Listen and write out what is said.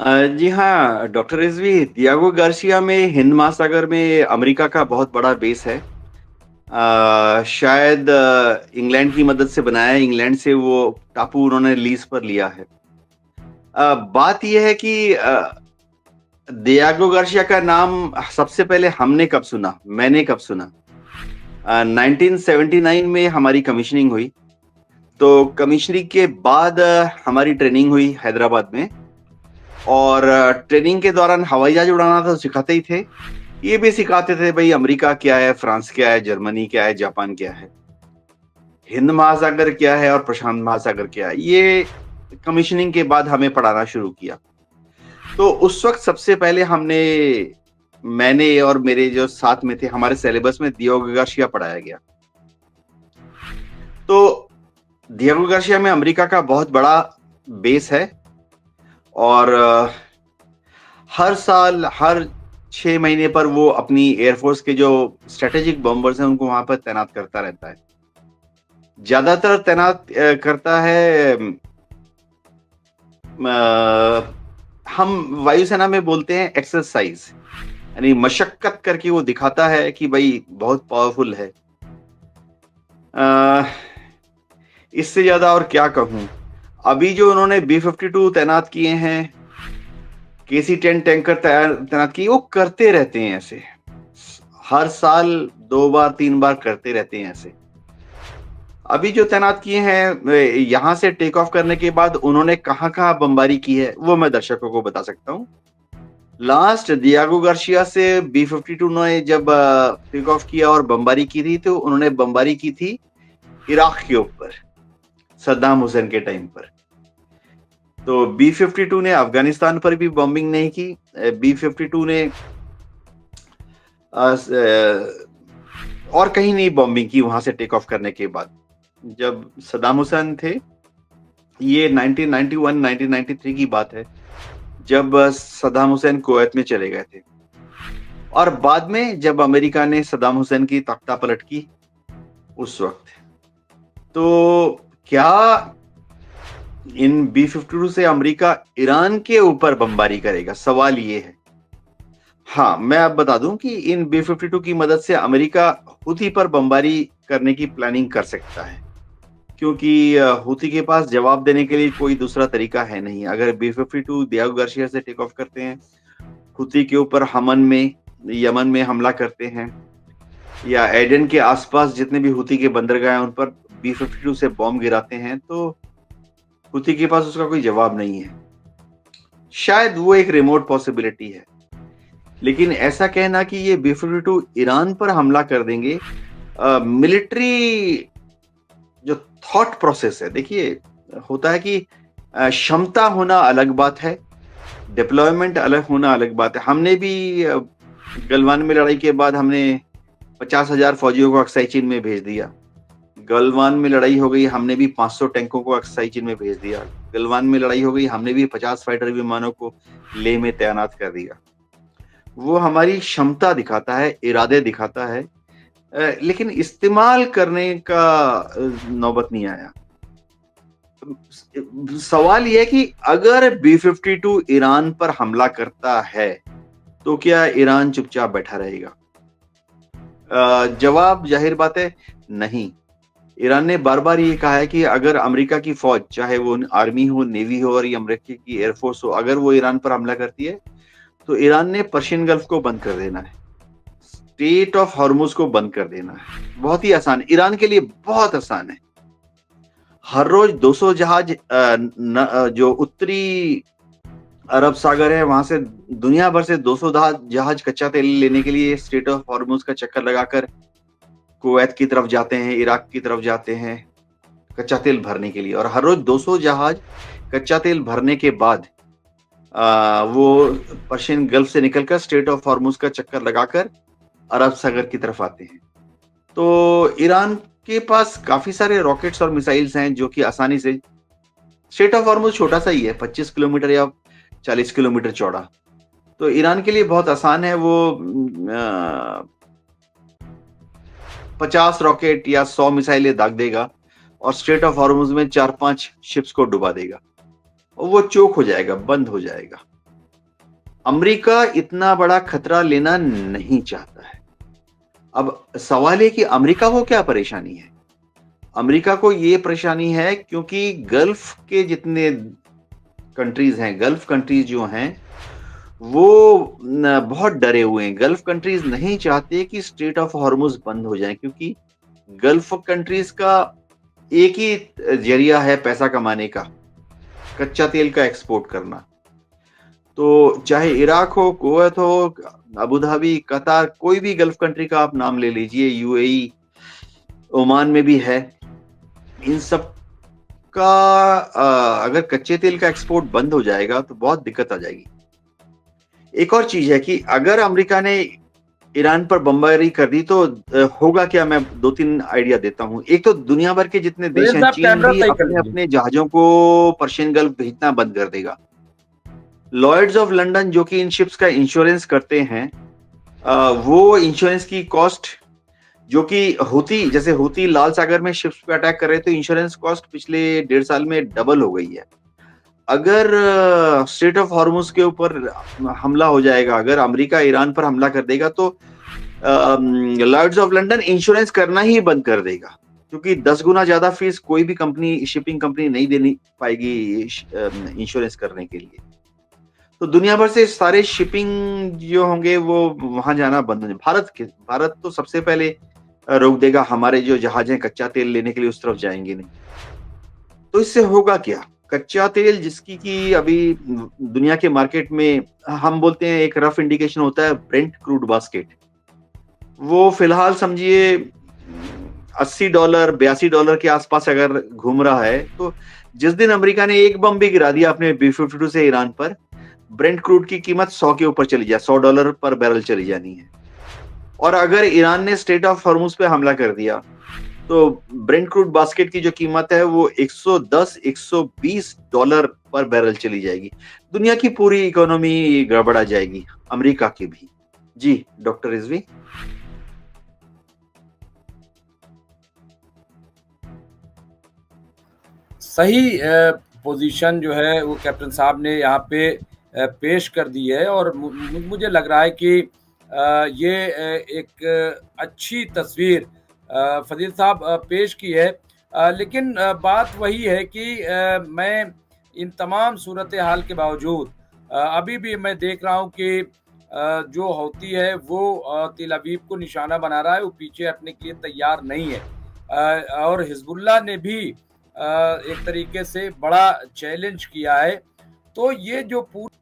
जी हाँ, doctor Rizvi, दियागो Garcia में हिंद महासागर में अमेरिका का बहुत बड़ा बेस है। शायद इंग्लैंड की मदद से बनाया है, इंग्लैंड से वो टापू उन्होंने लीज़ पर लिया है। बात ये है कि दियागो गार्सिया का नाम सबसे पहले हमने कब सुना, मैंने कब सुना? 1979 में हमारी कमीशनिंग हुई, तो कमीशनिंग के बाद हमारी ट्रेनिंग हुई हैदराबाद में और ट्रेनिंग के दौरान हवाई जहाज उड़ाना तो सिखाते ही थे। ये भी सिखाते थे भई अमेरिका क्या है, फ्रांस क्या है, जर्मनी क्या है, जापान क्या है, हिंद महासागर क्या है और प्रशांत महासागर क्या है। ये कमीशनिंग के बाद हमें पढ़ाना शुरू किया। तो उस वक़्त सबसे पहले मैंने और मेरे जो साथ में थे, हमारे सिलेबस में दियोगो गार्सिया पढ़ाया गया। तो दियोगो गार्सिया में अमेरिका का बहुत बड़ा बेस है और हर साल, हर 6 महीने पर वो अपनी एयरफ़ोर्स के जो स्ट्रैटेजिक बॉम्बर्स हैं, उनको वहाँ पर तैनात करता रहता है। ज़्यादातर तैनात करता है अ, हम वायुसेना में बोलते हैं एक्सरसाइज़, यानी मशक्कत करके वो दिखाता है कि भई बहुत पावरफुल है। अ, इससे ज़्यादा और क्या कहूँ? अभी जो उन्होंने बी-52 तैनात किए हैं, केसी-10 टैंकर तैनात किए, वो करते रहते हैं ऐसे। हर साल 2 बार, 3 बार करते रहते हैं ऐसे। अभी जो तैनात किए हैं यहाँ से टेक ऑफ करने के बाद उन्होंने कहाँ-कहाँ बमबारी की है, वो मैं दर्शकों को बता सकता हूँ। लास्ट दियागो गार्सिया से बी-52 ने जब टेक ऑफ किया और बमबारी की थी, तो उन्होंने बमबारी की थी इराक के ऊपर, सद्दाम हुसैन के टाइम पर। तो बी-52 ने अफ़गानिस्तान पर भी बॉम्बिंग नहीं की। बी-52 ने अ, स और कहीं नहीं बॉम्बिंग की वहाँ से टेक ऑफ करने के बाद। जब सद्दाम हुसैन थे, ये 1991, 1993 की बात है, जब सद्दाम हुसैन कुवैत में चले गए थे और बाद में जब अमेरिका ने सद्दाम हुसैन की तख्तापलट की, उस वक़्त। तो क्या इन बी-52 से अमेरिका ईरान के ऊपर बमबारी करेगा? सवाल ये है। हाँ, मैं अब बता दूँ कि इन बी-52 की मदद से अमेरिका हूथी पर बमबारी करने की प्लानिंग कर सकता है। क्योंकि हूथी के पास जवाब देने के लिए कोई दूसरा तरीका है नहीं। अगर बी-52 दियागो गार्सिया से टेक ऑफ करते हैं, हूथी के ऊपर यमन में हमला करते हैं या एडन के आस-पास जितने भी हूथी के बंदरगाह हैं, उन पर बी-52 से बॉम्ब गिराते हैं, तो हूथी के पास उसका कोई जवाब नहीं है। शायद वो एक रिमोट पॉसिबिलिटी है। लेकिन ऐसा कहना कि ये बी-52 ईरान पर हमला कर देंगे मिलिट्री जो थॉट प्रोसेस है, देखिए होता है कि क्षमता होना अलग बात है, डिप्लॉयमेंट अलग होना अलग बात है। हमने भी गलवान में लड़ाई के बाद हमने 50,000 फौजियों को अक्साई चीन में भेज दिया। गलवान में लड़ाई हो गई, हमने भी 500 टैंकों को अक्साई चीन में भेज दिया। गलवान में लड़ाई हो गई, हमने भी 50 फाइटर विमानों को लेह में तैनात कर दिया। वो हमारी क्षमता दिखाता है, इरादे दिखाता है लेकिन इस्तेमाल करने का नौबत नहीं आया। सवाल ये है कि अगर बी-52 ईरान पर हमला करता है, तो क्या ईरान चुपचाप बैठा रहेगा? जवाब ज़ाहिर बात है, नहीं। ईरान ने बार-बार ये कहा है कि अगर अमेरिका की फ़ौज, चाहे वो आर्मी हो, नेवी हो और या अमेरिका की एयर फ़ोर्स हो, अगर वो ईरान पर हमला करती है, तो ईरान ने पर्शियन गल्फ को बंद कर देना है। स्ट्रेट ऑफ हॉर्मुज़ को बंद कर देना है। बहुत ही आसान, ईरान के लिए बहुत आसान है। हर रोज़ 200 जहाज जो उत्तरी अरब सागर है, वहाँ से दुनिया भर से 200 जहाज कच्चा तेल लेने के लिए स्ट्रेट ऑफ हॉर्मुज़ का चक्कर लगाकर कुवैत की तरफ जाते हैं, इराक की तरफ जाते हैं, कच्चा तेल भरने के लिए और हर रोज़ 200 जहाज कच्चा तेल भरने के बाद वो पर्शियन गल्फ से निकलकर स्ट्रेट ऑफ हॉर्मुज़ का चक्कर लगाकर अरब सागर की तरफ आते हैं। तो ईरान के पास काफ़ी सारे रॉकेट्स और मिसाइल्स हैं जो कि आसानी से स्ट्रेट ऑफ हॉर्मुज़ छोटा-सा ही है, 25 किलोमीटर या 40 किलोमीटर चौड़ा। तो ईरान के लिए बहुत आसान है, वो 50 रॉकेट या 100 मिसाइलें दाग देगा और स्ट्रेट ऑफ हॉर्मुज़ में 4-5 शिप्स को डुबा देगा। और वो चोक हो जाएगा, बंद हो जाएगा। अमेरिका इतना बड़ा खतरा लेना नहीं चाहता है। अब सवाल ये कि अमेरिका को क्या परेशानी है? अमेरिका को ये परेशानी है क्योंकि गल्फ के जितने कंट्रीज़ हैं, गल्फ कंट्रीज़ जो हैं, वो बहुत डरे हुए हैं। गल्फ कंट्रीज़ नहीं चाहते कि स्ट्रेट ऑफ हॉर्मुज़ बंद हो जाए, क्योंकि गल्फ कंट्रीज़ का एक ही ज़रिया है पैसा कमाने का, कच्चा तेल का एक्सपोर्ट करना। तो चाहे इराक हो, कुवैत हो, अबू धाबी, कतार, कोई भी गल्फ कंट्री का आप नाम ले लीजिए, यूएई, ओमान में भी है। इन सब का अगर कच्चे तेल का एक्सपोर्ट बंद हो जाएगा तो बहुत दिक्कत आ जाएगी। एक और चीज़ है कि अगर अमेरिका ने ईरान पर बमबारी कर दी तो होगा क्या, मैं 2-3 आइडिया देता हूँ। एक तो दुनिया भर के जितने देश सुहेल हैं, साहब चीन कैमरा भी सही कर लीजिए। अपने-अपने जहाज़ों को पर्शियन गल्फ भेजना बंद कर देगा। लॉयड्स ऑफ लंदन जो कि इन शिप्स का इंश्योरेंस करते हैं, वो इंश्योरेंस की कॉस्ट जो कि जैसे हूती लाल सागर में शिप्स पे अटैक कर रहे थे, तो इंश्योरेंस कॉस्ट पिछले 1.5 साल में डबल हो गई है। अगर स्ट्रेट ऑफ हॉर्मुज के ऊपर हमला हो जाएगा, अगर अमेरिका ईरान पर हमला कर देगा, तो लॉयड्स ऑफ लंदन इंश्योरेंस करना ही बंद कर देगा, क्योंकि 10 गुना ज्यादा फीस कोई भी कंपनी, शिपिंग कंपनी नहीं देनी पाएगी इंश्योरेंस करने के लिए। तो दुनिया भर से सारे शिपिंग जो होंगे वो वहां जाना बंद हो जाए। भारत तो सबसे पहले रोक देगा, हमारे जो जहाज हैं कच्चा तेल लेने के लिए उस तरफ जाएंगे नहीं। तो इससे होगा क्या? कच्चा तेल जिसकी कि अभी दुनिया के मार्केट में हम बोलते हैं, एक रफ इंडिकेशन होता है ब्रेंट क्रूड बास्केट, वो फिलहाल समझिए $80 $82 के आसपास अगर घूम रहा है, तो जिस दिन अमेरिका ने एक बम भी गिरा दिया अपने B-52 से ईरान पर, ब्रेंट क्रूड की कीमत 100 के ऊपर चली जाए, $100 पर बैरल चली जानी है। और अगर ईरान ने स्ट्रेट ऑफ हॉर्मुज पे हमला कर दिया, तो ब्रेंट क्रूड बास्केट की जो कीमत है वो $110 $120 पर बैरल चली जाएगी। दुनिया की पूरी इकोनॉमी गड़बड़ा जाएगी, अमेरिका की भी। जी, डॉक्टर रिजवी। सही पोजीशन जो है वो कैप्टन साहब ने यहाँ पे पेश कर दी है, और मुझे लग रहा है कि ये एक अच्छी तस्वीर फजील साहब पेश की है। लेकिन बात वही है कि मैं इन तमाम सूरत हाल के बावजूद अभी भी मैं देख रहा हूँ कि जो हौती है वो तेल अवीव को निशाना बना रहा है, वो पीछे हटने के लिए तैयार नहीं है। और हिजबुल्लाह ने भी एक तरीके से बड़ा चैलेंज किया है। तो ये जो पूरी